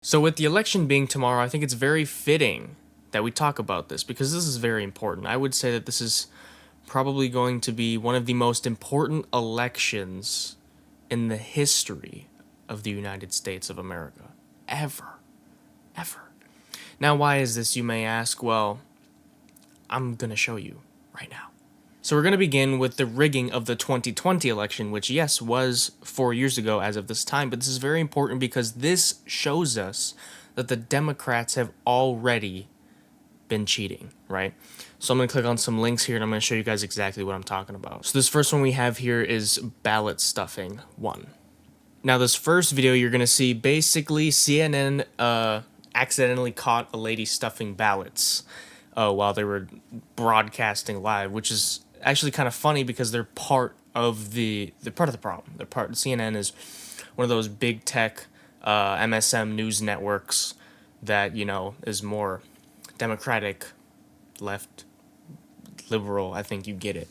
So with the election being tomorrow, I think it's very fitting that we talk about this because this is very important. I would say that this is probably going to be one of the most important elections in the history of the United States of America. Ever. Ever. Now, why is this, you may ask? Well, I'm going to show you right now. So we're going to begin with the rigging of the 2020 election, which, yes, was 4 years ago as of this time, but this is very important because this shows us that the Democrats have already been cheating, right? So I'm going to click on some links here and I'm going to show you guys exactly what I'm talking about. So this first one we have here is ballot stuffing 1. Now this first video you're going to see basically CNN accidentally caught a lady stuffing ballots while they were broadcasting live, which is actually kind of funny because they're part of the problem. CNN is one of those big tech MSM news networks that, you know, is more democratic, left, liberal. I think you get it.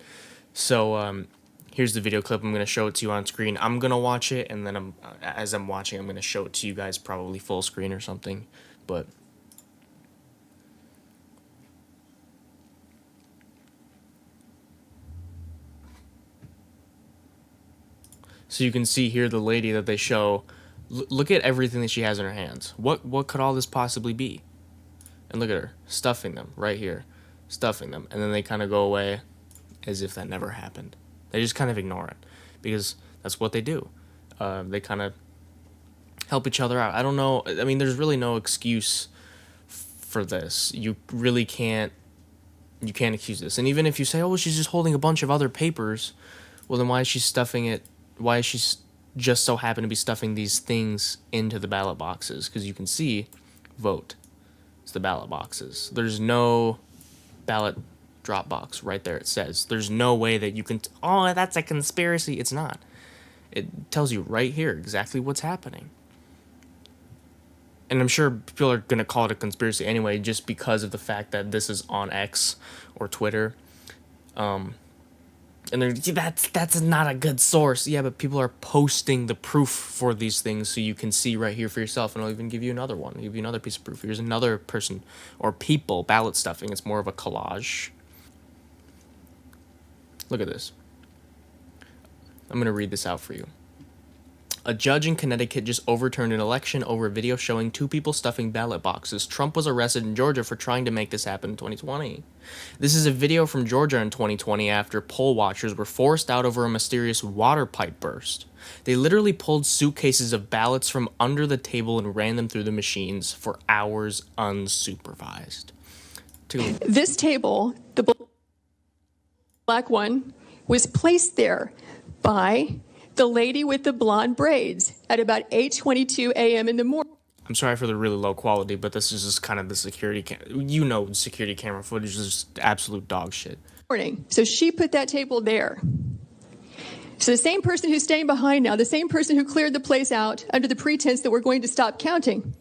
So here's the video clip. I'm going to show it to you on screen. I'm going to watch it, and then as I'm watching, I'm going to show it to you guys probably full screen or something. But so you can see here the lady that they show. Look at everything that she has in her hands. What could all this possibly be? And look at her stuffing them right here, stuffing them, and then they kind of go away as if that never happened. They just kind of ignore it because that's what they do. They kind of help each other out. I don't know. I mean, there's really no excuse for this. You really can't. You can't excuse this. And even if you say, "Oh, well, she's just holding a bunch of other papers," well, then why is she stuffing it? Why is she just so happen to be stuffing these things into the ballot boxes? Because you can see, vote. It's the ballot boxes. There's no ballot drop box right there. It says there's no way that you can. Oh, that's a conspiracy. It's not. It tells you right here exactly what's happening. And I'm sure people are going to call it a conspiracy anyway, just because of the fact that this is on X or Twitter. And they're, that's not a good source. Yeah, but people are posting the proof for these things so you can see right here for yourself. And I'll even give you another one. I'll give you another piece of proof. Here's another person or people ballot stuffing. It's more of a collage. Look at this. I'm going to read this out for you. A judge in Connecticut just overturned an election over a video showing 2 people stuffing ballot boxes. Trump was arrested in Georgia for trying to make this happen in 2020. This is a video from Georgia in 2020 after poll watchers were forced out over a mysterious water pipe burst. They literally pulled suitcases of ballots from under the table and ran them through the machines for hours unsupervised. This table, the black one, was placed there by the lady with the blonde braids at about 8:22 a.m. in the morning. I'm sorry for the really low quality, but this is just kind of the security security camera footage is just absolute dog shit. So she put that table there. So the same person who's staying behind now, the same person who cleared the place out under the pretense that we're going to stop counting,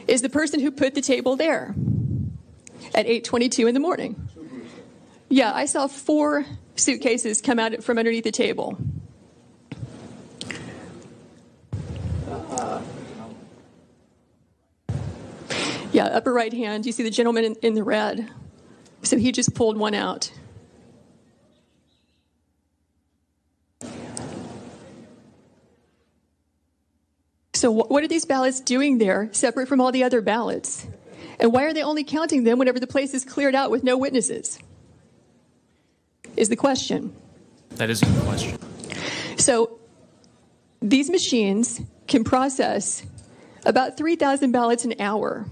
is the person who put the table there at 8:22 in the morning. Yeah, I saw 4 suitcases come out from underneath the table. Yeah, upper right hand, you see the gentleman in the red. So he just pulled one out. So what are these ballots doing there, separate from all the other ballots? And why are they only counting them whenever the place is cleared out with no witnesses? Is the question. That is a good question. So these machines can process about 3,000 ballots an hour.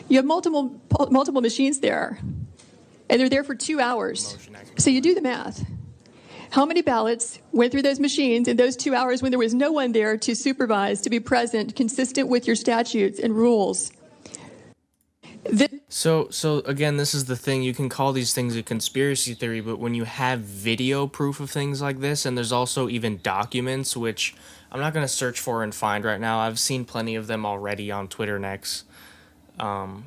You have multiple machines there, and they're there for 2 hours. So you do the math. How many ballots went through those machines in those 2 hours when there was no one there to supervise, to be present, consistent with your statutes and rules? So again, this is the thing. You can call these things a conspiracy theory, but when you have video proof of things like this, and there's also even documents, which I'm not going to search for and find right now. I've seen plenty of them already on Twitter and X. I'm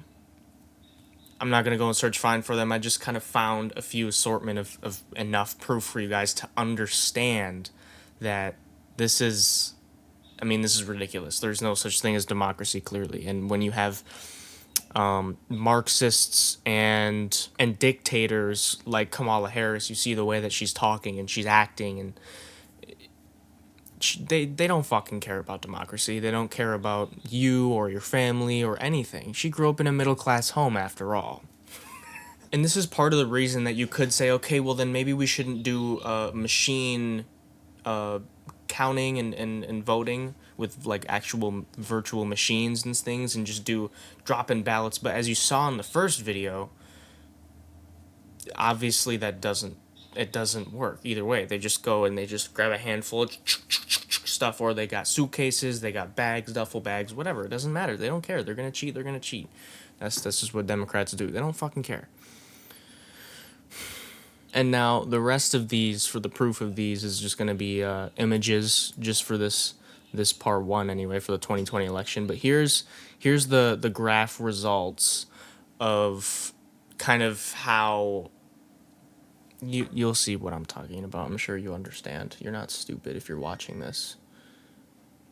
not going to go and find for them. I just kind of found a few assortment of enough proof for you guys to understand that this is I mean, this is ridiculous. There's no such thing as democracy, clearly. And when you have Marxists and dictators like Kamala Harris, you see the way that she's talking and she's acting, and they don't fucking care about democracy. They don't care about you or your family or anything. She grew up in a middle class home, after all. And this is part of the reason that you could say, okay, well then maybe we shouldn't do machine counting and voting with like actual virtual machines and things, and just do drop-in ballots. But as you saw in the first video, obviously that doesn't work either way. They just go and they just grab a handful of stuff, or they got suitcases, they got bags, duffel bags, whatever. It doesn't matter. They don't care. They're gonna cheat. They're gonna cheat. That's just what Democrats do. They don't fucking care. And now the rest of these, for the proof of these, is just going to be images, just for this part one anyway, for the 2020 election. But here's the graph results of kind of how you'll see what I'm talking about. I'm sure you understand. You're not stupid if you're watching this,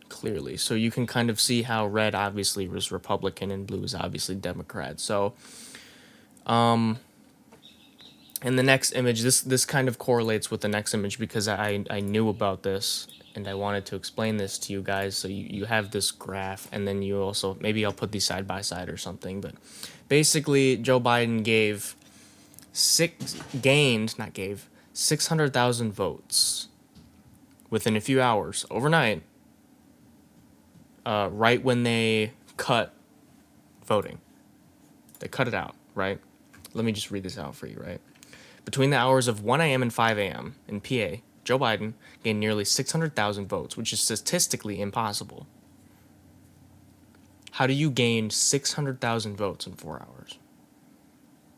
clearly. So you can kind of see how red obviously was Republican and blue is obviously Democrat. So and the next image, this kind of correlates with the next image, because I knew about this and I wanted to explain this to you guys. So you have this graph, and then you also, maybe I'll put these side by side or something, but basically Joe Biden gained 600,000 votes within a few hours, overnight, right when they cut voting. They cut it out, right? Let me just read this out for you, right? Between the hours of 1 a.m. and 5 a.m. in PA, Joe Biden gained nearly 600,000 votes, which is statistically impossible. How do you gain 600,000 votes in 4 hours?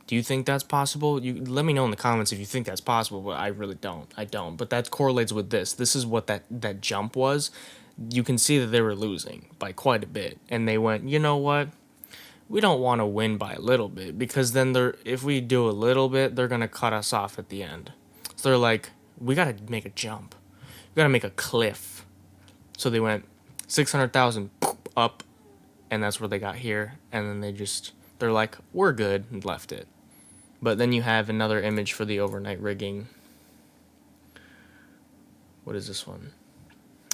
Do you think that's possible? You let me know in the comments if you think that's possible, but I really don't. I don't. But that correlates with this. This is what that jump was. You can see that they were losing by quite a bit, and they went, you know what? We don't want to win by a little bit, because then if we do a little bit, they're going to cut us off at the end. So they're like, we got to make a jump. We got to make a cliff. So they went 600,000 up, and that's where they got here. And then they're like, we're good, and left it. But then you have another image for the overnight rigging. What is this one?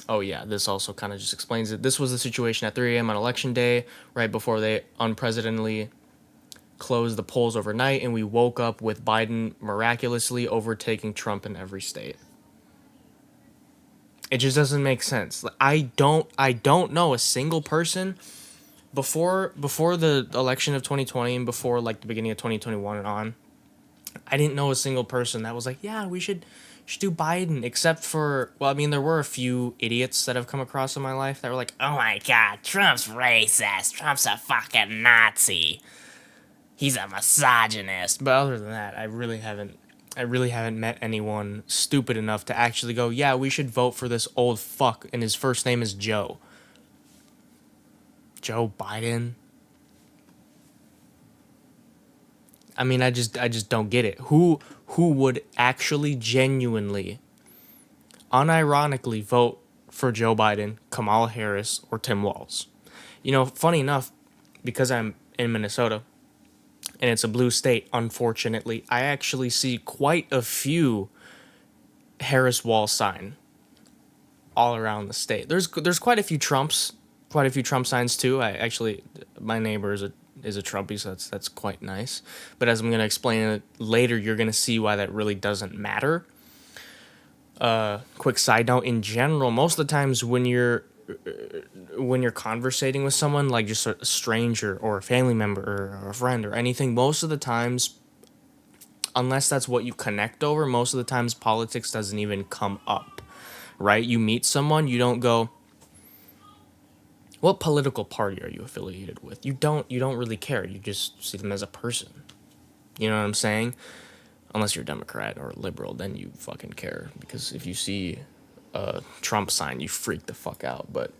Oh yeah, this also kind of just explains it. This was the situation at 3 a.m. on election day, right before they unprecedentedly closed the polls overnight, and we woke up with Biden miraculously overtaking Trump in every state. It just doesn't make sense. I don't know a single person before the election of 2020 and before like the beginning of 2021 and on. I didn't know a single person that was like, yeah, we should do Biden, except for, well, I mean, there were a few idiots that have come across in my life that were like, oh my god, Trump's racist, Trump's a fucking Nazi, he's a misogynist. But other than that, I really haven't met anyone stupid enough to actually go, yeah, we should vote for this old fuck, and his first name is Joe. Joe Biden? I mean, I just don't get it. Who would actually genuinely, unironically vote for Joe Biden, Kamala Harris, or Tim Walz? You know, funny enough, because I'm in Minnesota, and it's a blue state, unfortunately, I actually see quite a few Harris Walz sign all around the state. There's quite a few Trump signs too. My neighbor is a Trumpy, so that's quite nice. But as I'm going to explain it later, you're going to see why that really doesn't matter. Quick side note, in general, most of the times when you're conversating with someone, like just a stranger or a family member or a friend or anything, most of the times, unless that's what you connect over, most of the times politics doesn't even come up, right? You meet someone, you don't go, what political party are you affiliated with? You don't really care. You just see them as a person. You know what I'm saying? Unless you're a Democrat or a liberal, then you fucking care. Because if you see a Trump sign, you freak the fuck out. But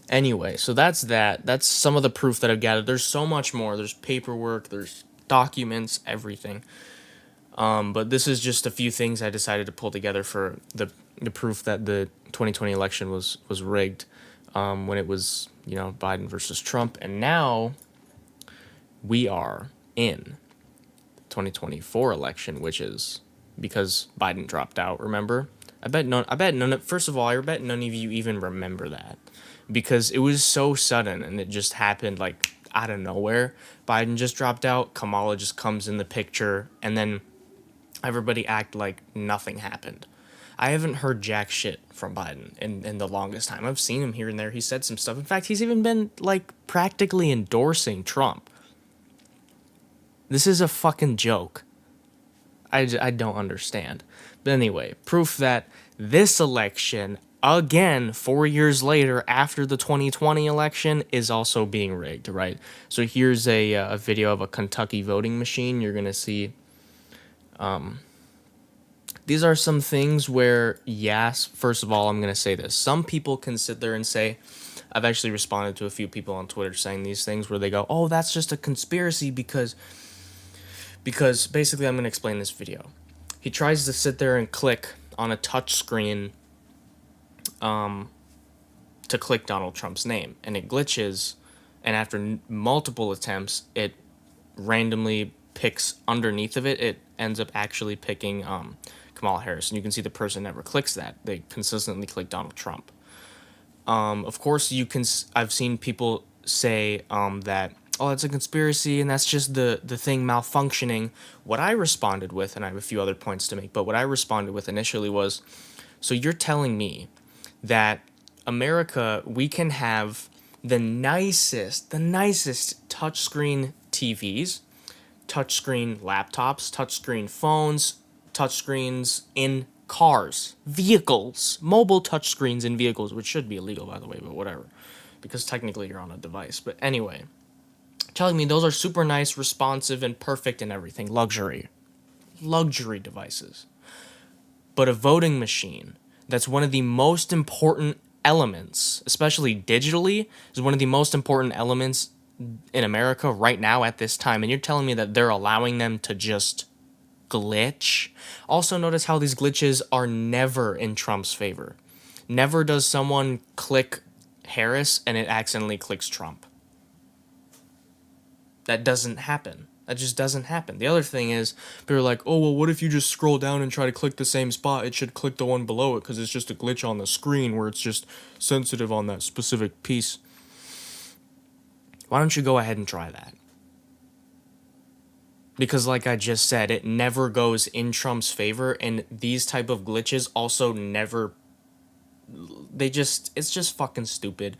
anyway, so that's that. That's some of the proof that I've gathered. There's so much more. There's paperwork. There's documents. Everything. But this is just a few things I decided to pull together for the proof that the 2020 election was rigged. when it was, Biden versus Trump. And now we are in 2024 election, which is because Biden dropped out, remember? I bet none of, first of all, I bet none of you even remember that, because it was so sudden and it just happened like out of nowhere. Biden just dropped out, Kamala just comes in the picture, and then everybody act like nothing happened. I haven't heard jack shit from Biden in the longest time. I've seen him here and there. He said some stuff. In fact, he's even been like practically endorsing Trump. This is a fucking joke. I don't understand. But anyway, proof that this election, again, 4 years later after the 2020 election, is also being rigged, right? So here's a video of a Kentucky voting machine. You're going to see... these are some things where, yes, first of all, I'm going to say this. Some people can sit there and say... I've actually responded to a few people on Twitter saying these things where they go, oh, that's just a conspiracy because basically I'm going to explain this video. He tries to sit there and click on a touch screen to click Donald Trump's name, and it glitches, and after multiple attempts, it randomly picks underneath of it. It ends up actually picking Kamala Harris, and you can see the person never clicks that. They consistently click Donald Trump. Of course, I've seen people say that, oh, it's a conspiracy and that's just the thing malfunctioning. What I responded with, and I have a few other points to make, but what I responded with initially was, so you're telling me that America, we can have the nicest touchscreen TVs, touchscreen laptops, touchscreen phones, touchscreens in cars, vehicles, mobile touchscreens in vehicles, which should be illegal, by the way, but whatever, because technically you're on a device. But anyway, telling me those are super nice, responsive, and perfect and everything. Luxury devices. But a voting machine that's one of the most important elements, especially digitally, is one of the most important elements in America right now at this time. And you're telling me that they're allowing them to just glitch? Also, notice how these glitches are never in Trump's favor. Never does someone click Harris and it accidentally clicks Trump. That doesn't happen. That just doesn't happen. The other thing is, people are like, oh, well, what if you just scroll down and try to click the same spot? It should click the one below it because it's just a glitch on the screen where it's just sensitive on that specific piece. Why don't you go ahead and try that? Because like I just said, it never goes in Trump's favor, and these type of glitches also never... it's just fucking stupid.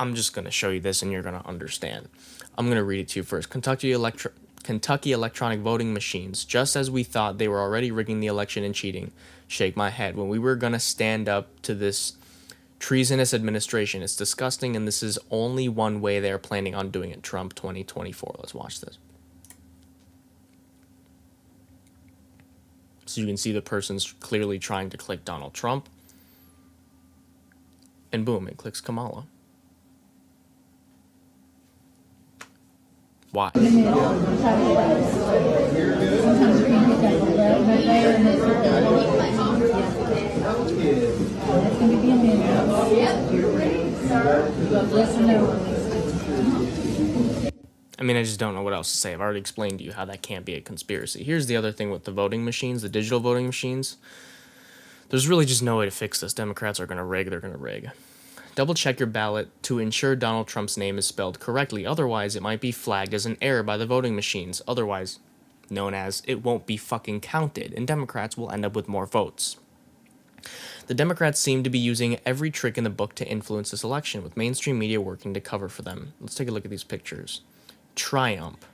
I'm just going to show you this and you're going to understand. I'm going to read it to you first. Kentucky electronic voting machines. Just as we thought they were already rigging the election and cheating. Shake my head. When we were going to stand up to this treasonous administration. It's disgusting, and this is only one way they're planning on doing it. Trump 2024. Let's watch this. So you can see the person's clearly trying to click Donald Trump. And boom, it clicks Kamala. Why? I mean, I just don't know what else to say. I've already explained to you how that can't be a conspiracy. Here's the other thing with the voting machines, the digital voting machines. There's really just no way to fix this. Democrats are going to rig, they're going to rig. Double check your ballot to ensure Donald Trump's name is spelled correctly. Otherwise, it might be flagged as an error by the voting machines. Otherwise, known as it won't be fucking counted, and Democrats will end up with more votes. The Democrats seem to be using every trick in the book to influence this election, with mainstream media working to cover for them. Let's take a look at these pictures. Triumph.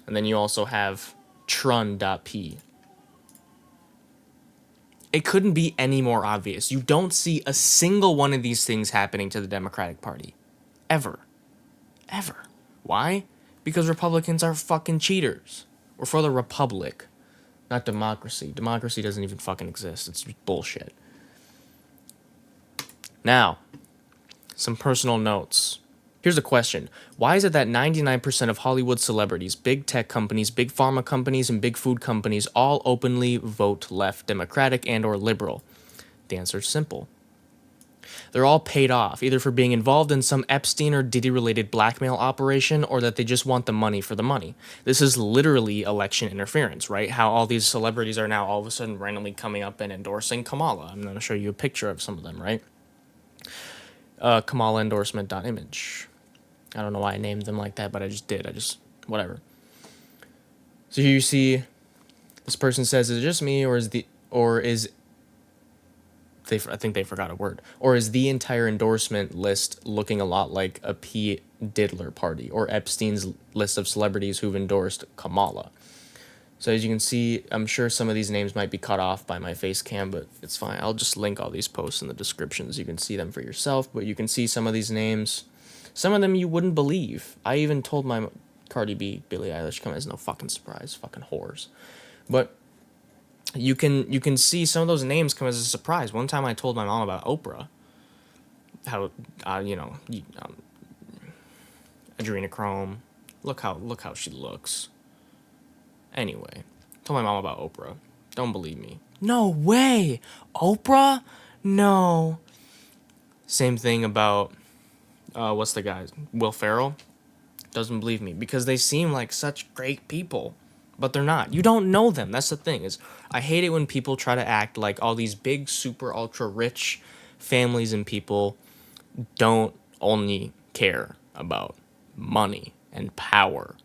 And then you also have Trun.p. It couldn't be any more obvious. You don't see a single one of these things happening to the Democratic Party. Ever. Ever. Why? Because Republicans are fucking cheaters. We're for the Republic, not democracy. Democracy doesn't even fucking exist. It's bullshit. Now, some personal notes. Here's a question. Why is it that 99% of Hollywood celebrities, big tech companies, big pharma companies, and big food companies all openly vote left, Democratic, and or liberal? The answer is simple. They're all paid off, either for being involved in some Epstein or Diddy-related blackmail operation, or that they just want the money for the money. This is literally election interference, right? How all these celebrities are now all of a sudden randomly coming up and endorsing Kamala. I'm going to show you a picture of some of them, right? Kamala endorsement.image. I don't know why I named them like that, but I just did. Whatever. So here you see this person says, is it just me, or I think they forgot a word. Or is the entire endorsement list looking a lot like a P. Diddler party or Epstein's list of celebrities who've endorsed Kamala? So as you can see, I'm sure some of these names might be cut off by my face cam, but it's fine. I'll just link all these posts in the descriptions. You can see them for yourself, but you can see some of these names. Some of them you wouldn't believe. I even told my Cardi B, Billie Eilish, come as no fucking surprise, fucking whores. But you can see some of those names come as a surprise. One time I told my mom about Oprah, how adrenochrome. Look how she looks. Anyway, told my mom about Oprah. Don't believe me. No way, Oprah? No. Same thing about what's the guy? Will Ferrell. Doesn't believe me because they seem like such great people, but they're not. You don't know them. That's the thing. Is I hate it when people try to act like all these big, super, ultra rich families and people don't only care about money and power.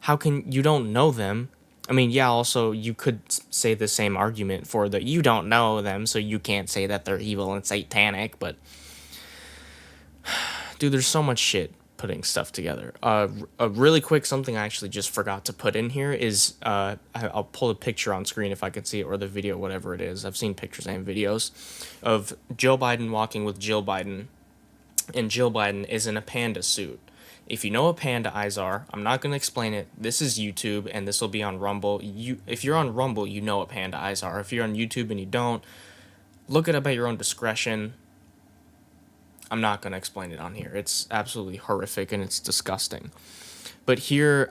How can you don't know them? I mean, yeah, also you could say the same argument for the you don't know them, so you can't say that they're evil and satanic, but dude, there's so much shit putting stuff together. A really quick something I actually just forgot to put in here is I'll pull a picture on screen if I can see it, or the video, whatever it is. I've seen pictures and videos of Joe Biden walking with Jill Biden, and Jill Biden is in a panda suit. If you know what panda eyes are, I'm not going to explain it. This is YouTube, and this will be on Rumble. If you're on Rumble, you know what panda eyes are. If you're on YouTube and you don't, look it up at your own discretion. I'm not going to explain it on here. It's absolutely horrific, and it's disgusting. But here,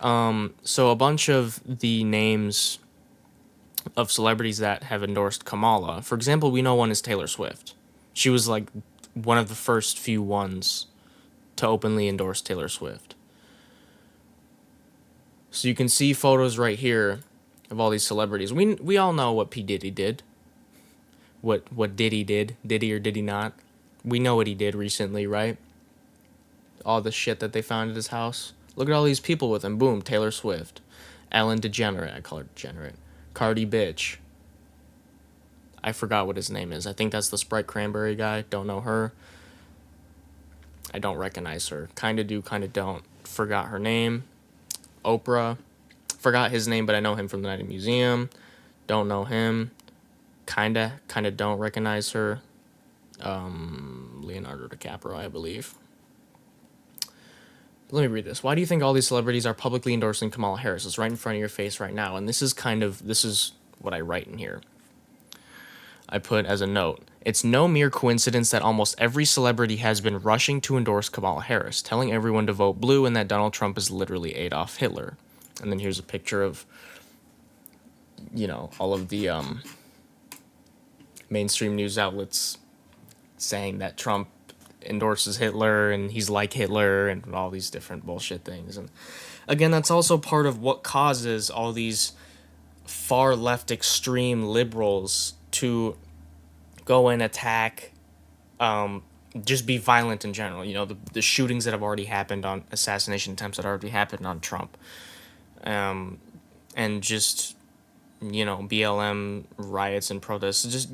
so a bunch of the names of celebrities that have endorsed Kamala. For example, we know one is Taylor Swift. She was like one of the first few ones to openly endorse Taylor Swift. So you can see photos right here of all these celebrities. We all know what P. Diddy did. What Diddy did. Diddy or did he not? We know what he did recently, right? All the shit that they found at his house. Look at all these people with him. Boom, Taylor Swift. Ellen DeGenerate. I call her Degenerate. Cardi Bitch. I forgot what his name is. I think that's the Sprite Cranberry guy. Don't know her. I don't recognize her. Kinda do, kinda don't. Forgot her name. Oprah. Forgot his name, but I know him from the Night Museum. Don't know him. Kinda don't recognize her. Leonardo DiCaprio, I believe. Let me read this. Why do you think all these celebrities are publicly endorsing Kamala Harris? It's right in front of your face right now. And this is what I write in here. I put as a note, it's no mere coincidence that almost every celebrity has been rushing to endorse Kamala Harris, telling everyone to vote blue and that Donald Trump is literally Adolf Hitler. And then here's a picture of, all of the mainstream news outlets saying that Trump endorses Hitler and he's like Hitler and all these different bullshit things. And again, that's also part of what causes all these far left extreme liberals to go and attack, just be violent in general. The shootings that have already happened, on assassination attempts that already happened on Trump, and just BLM riots and protests. Just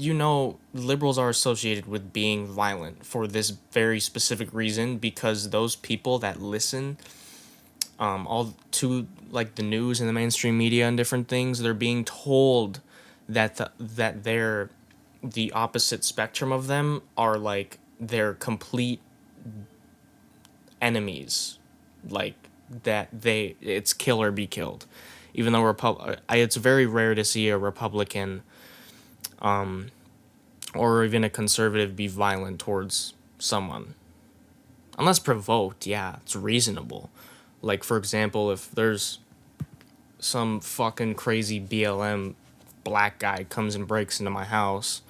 liberals are associated with being violent for this very specific reason, because those people that listen all to like the news and the mainstream media and different things, they're being told that they're the opposite spectrum of them are like they're complete enemies, like that it's kill or be killed. Even though it's very rare to see a Republican or even a conservative be violent towards someone, unless provoked. Yeah, it's reasonable. Like, for example, if there's some fucking crazy BLM black guy comes and breaks into my house,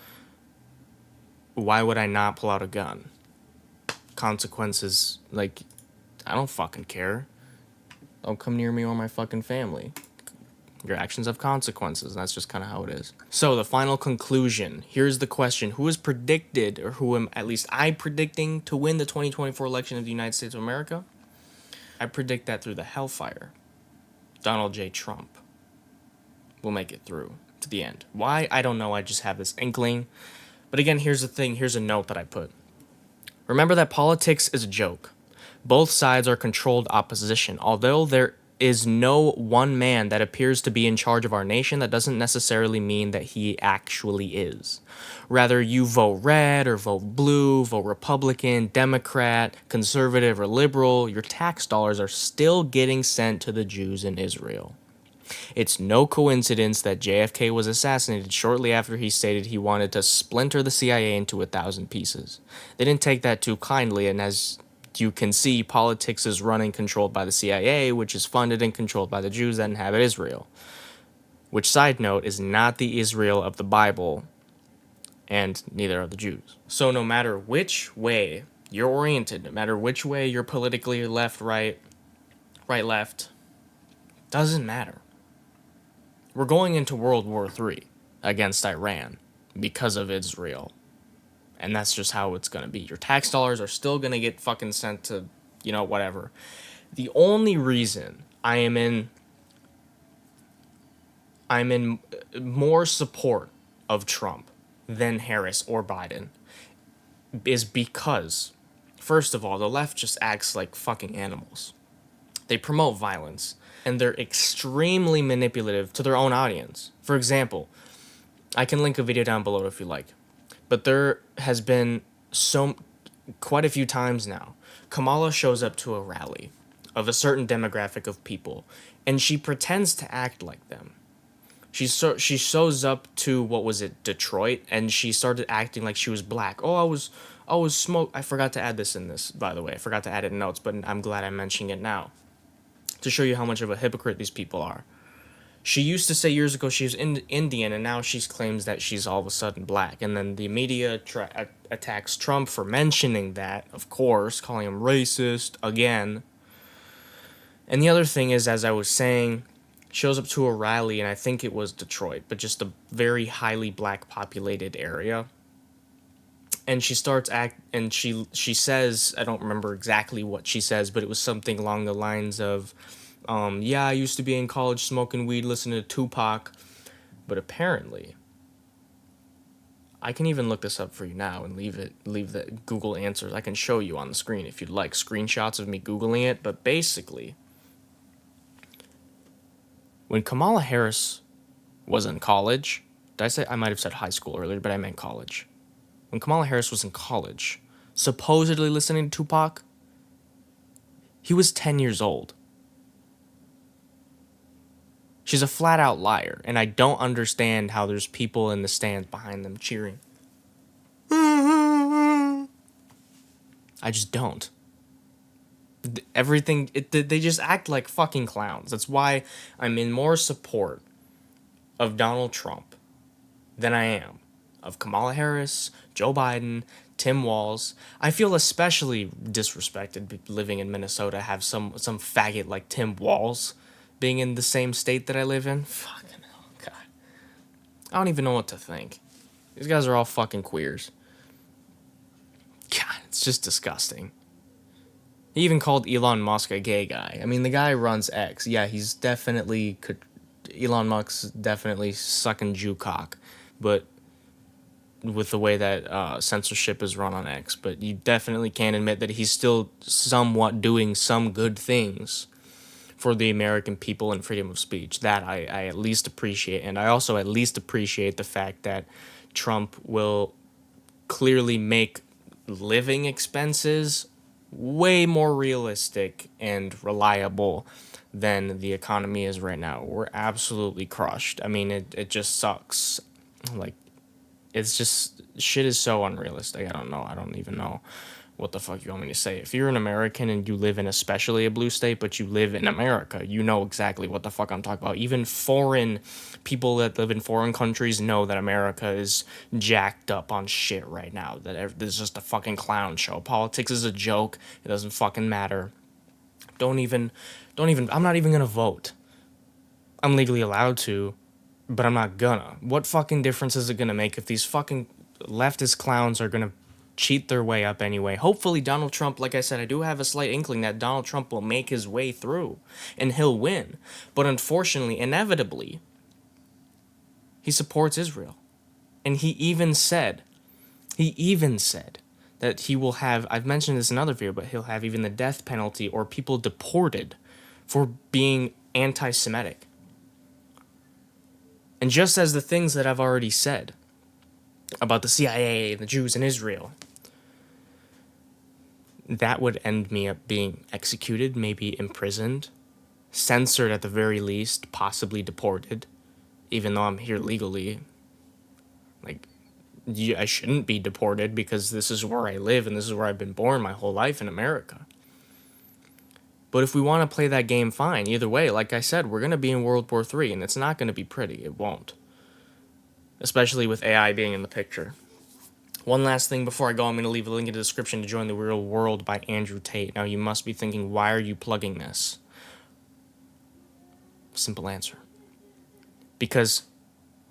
why would I not pull out a gun? Consequences, like, I don't fucking care. Don't come near me or my fucking family. Your actions have consequences, and that's just kind of how it is. So the final conclusion, here's the question. Who is predicted, or who am at least I predicting to win the 2024 election of the United States of America? I predict that through the hellfire, Donald J. Trump will make it through to the end. Why? I don't know. I just have this inkling. But again, here's the thing. Here's a note that I put. Remember that politics is a joke. Both sides are controlled opposition. Although there is no one man that appears to be in charge of our nation, that doesn't necessarily mean that he actually is. Rather, you vote red or vote blue, vote Republican, Democrat, conservative, or liberal, your tax dollars are still getting sent to the Jews in Israel. It's no coincidence that JFK was assassinated shortly after he stated he wanted to splinter the CIA into 1,000 pieces. They didn't take that too kindly, and as you can see, politics is run and controlled by the CIA, which is funded and controlled by the Jews that inhabit Israel. Which, side note, is not the Israel of the Bible, and neither are the Jews. So no matter which way you're oriented, no matter which way you're politically left, right, left, doesn't matter. We're going into World War III against Iran because of Israel. And that's just how it's going to be. Your tax dollars are still going to get fucking sent to, whatever. The only reason I am in more support of Trump than Harris or Biden is because, first of all, the left just acts like fucking animals. They promote violence, and they're extremely manipulative to their own audience. For example, I can link a video down below if you like, but there has been quite a few times now, Kamala shows up to a rally of a certain demographic of people, and she pretends to act like them. She shows up to, what was it, Detroit, and she started acting like she was black. Oh, I was smoke. I forgot to add this in this, by the way. I forgot to add it in notes, but I'm glad I'm mentioning it now to show you how much of a hypocrite these people are. She used to say years ago she was Indian, and now she claims that she's all of a sudden black. And then the media attacks Trump for mentioning that, of course, calling him racist again. And the other thing is, as I was saying, shows up to a rally, and I think it was Detroit, but just a very highly black populated area. And she she says, I don't remember exactly what she says, but it was something along the lines of, yeah, I used to be in college smoking weed, listening to Tupac, but apparently, I can even look this up for you now and leave the Google answers. I can show you on the screen if you'd like screenshots of me Googling it, but basically, when Kamala Harris was in college, I might have said high school earlier, but I meant college. When Kamala Harris was in college, supposedly listening to Tupac, he was 10 years old. She's a flat-out liar, and I don't understand how there's people in the stands behind them cheering. I just don't. They just act like fucking clowns. That's why I'm in more support of Donald Trump than I am of Kamala Harris, Joe Biden, Tim Walz. I feel especially disrespected living in Minnesota, have some faggot like Tim Walz being in the same state that I live in. Fucking hell, God. I don't even know what to think. These guys are all fucking queers. God, it's just disgusting. He even called Elon Musk a gay guy. I mean, the guy runs X. Yeah, Elon Musk's definitely sucking Jew cock, but with the way that censorship is run on X, but you definitely can admit that he's still somewhat doing some good things for the American people and freedom of speech. That I at least appreciate, and I also at least appreciate the fact that Trump will clearly make living expenses way more realistic and reliable than the economy is right now. We're absolutely crushed. I mean, it just sucks. Like, it's just, shit is so unrealistic. I don't even know what the fuck you want me to say? If you're an American and you live in especially a blue state, but you live in America, you know exactly what the fuck I'm talking about. Even foreign people that live in foreign countries know that America is jacked up on shit right now. That this is just a fucking clown show. Politics is a joke. It doesn't fucking matter. Don't even, I'm not even gonna vote. I'm legally allowed to, but I'm not gonna. What fucking difference is it gonna make if these fucking leftist clowns are gonna cheat their way up anyway? Hopefully Donald Trump, like I said, I do have a slight inkling that Donald Trump will make his way through and he'll win. But unfortunately, inevitably, he supports Israel. And he even said that he will have, I've mentioned this in another video, but he'll have even the death penalty or people deported for being anti-Semitic. And just as the things that I've already said about the CIA and the Jews in Israel, that would end me up being executed, maybe imprisoned, censored at the very least, possibly deported, even though I'm here legally. Like, I shouldn't be deported because this is where I live and this is where I've been born my whole life in America. But if we want to play that game, fine. Either way, like I said, we're going to be in World War III, and it's not going to be pretty. It won't. Especially with AI being in the picture. One last thing before I go, I'm going to leave a link in the description to Join the Real World by Andrew Tate. Now, you must be thinking, why are you plugging this? Simple answer. Because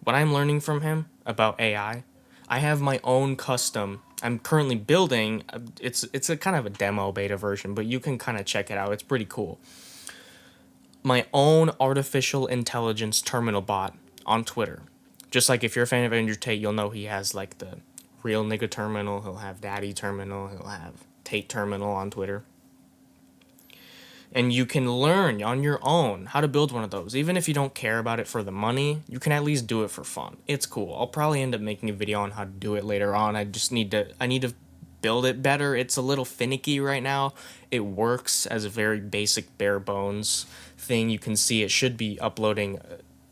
what I'm learning from him about AI, I have my own custom. I'm currently building, it's a kind of a demo beta version, but you can kind of check it out. It's pretty cool. My own artificial intelligence terminal bot on Twitter. Just like if you're a fan of Andrew Tate, you'll know he has like the Real Nigga Terminal, he'll have Daddy Terminal, he'll have Tate Terminal on Twitter. And you can learn on your own how to build one of those. Even if you don't care about it for the money, you can at least do it for fun. It's cool. I'll probably end up making a video on how to do it later on. I need to build it better. It's a little finicky right now. It works as a very basic bare bones thing. You can see it should be uploading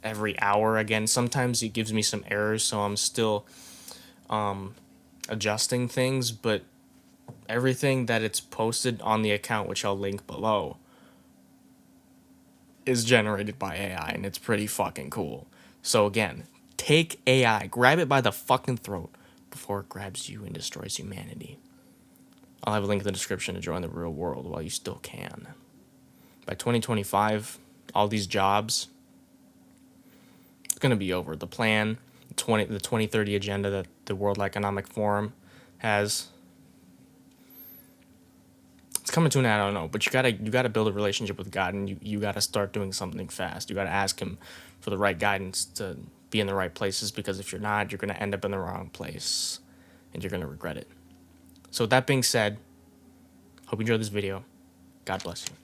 every hour again. Sometimes it gives me some errors, so I'm still adjusting things, but everything that it's posted on the account, which I'll link below, is generated by AI, and it's pretty fucking cool. So again, take AI, grab it by the fucking throat before it grabs you and destroys humanity. I'll have a link in the description to join the real world while you still can. By 2025, all these jobs, it's going to be over. The plan, the 2030 agenda that the World Economic Forum has, it's coming to an end, I don't know, but you gotta build a relationship with God, and you gotta start doing something fast. You gotta ask him for the right guidance to be in the right places, because if you're not, you're gonna end up in the wrong place and you're gonna regret it. So with that being said, hope you enjoyed this video. God bless you.